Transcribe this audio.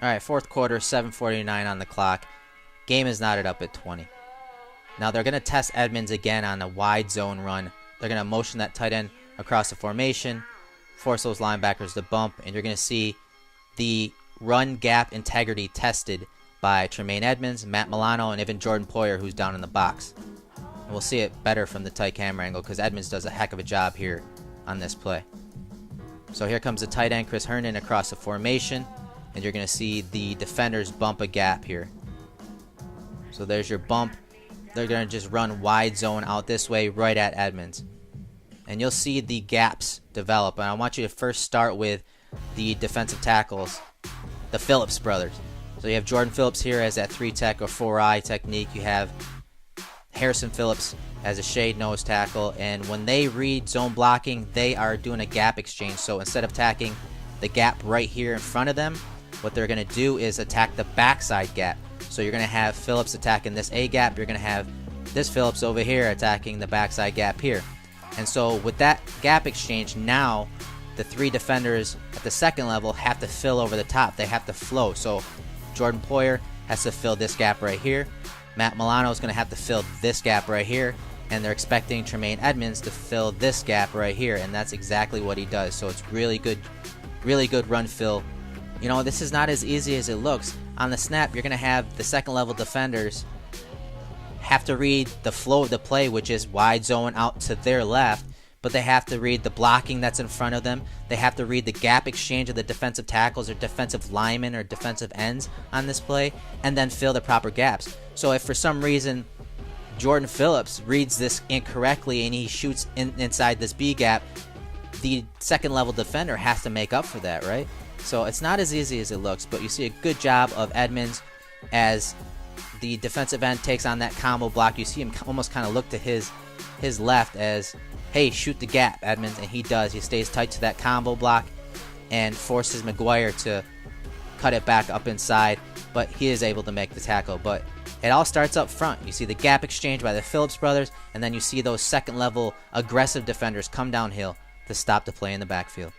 Alright, fourth quarter, 7:49 on the clock. Game is knotted up at 20. Now they're going to test Edmunds again on a wide zone run. They're going to motion that tight end across the formation, force those linebackers to bump, and you're going to see the run gap integrity tested by Tremaine Edmunds, Matt Milano, and even Jordan Poyer, who's down in the box. And we'll see it better from the tight camera angle because Edmunds does a heck of a job here on this play. So here comes the tight end, Chris Herndon, across the formation, and you're going to see the defenders bump a gap here. So there's your bump. They're going to just run wide zone out this way right at Edmunds. And you'll see the gaps develop. And I want you to first start with the defensive tackles, the Phillips brothers. So you have Jordan Phillips here as that 3-tech or 4-eye technique. You have Harrison Phillips as a shade nose tackle. And when they read zone blocking, they are doing a gap exchange. So instead of attacking the gap right here in front of them, what they're going to do is attack the backside gap. So you're going to have Phillips attacking this A gap. You're going to have this Phillips over here attacking the backside gap here. And so with that gap exchange, now the three defenders at the second level have to fill over the top. They have to flow. So Jordan Poyer has to fill this gap right here. Matt Milano is going to have to fill this gap right here. And they're expecting Tremaine Edmunds to fill this gap right here. And that's exactly what he does. So it's really good run fill. You know, this is not as easy as it looks. On the snap, you're going to have the second level defenders have to read the flow of the play, which is wide zone out to their left, but they have to read the blocking that's in front of them. They have to read the gap exchange of the defensive tackles or defensive linemen or defensive ends on this play, and then fill the proper gaps. So if for some reason Jordan Phillips reads this incorrectly and he shoots inside this B gap, the second level defender has to make up for that, right? So it's not as easy as it looks, but you see a good job of Edmunds as the defensive end takes on that combo block. You see him almost kind of look to his left as, hey, shoot the gap, Edmunds, and he does. He stays tight to that combo block and forces McGuire to cut it back up inside, but he is able to make the tackle. But it all starts up front. You see the gap exchange by the Phillips brothers, and then you see those second level aggressive defenders come downhill to stop the play in the backfield.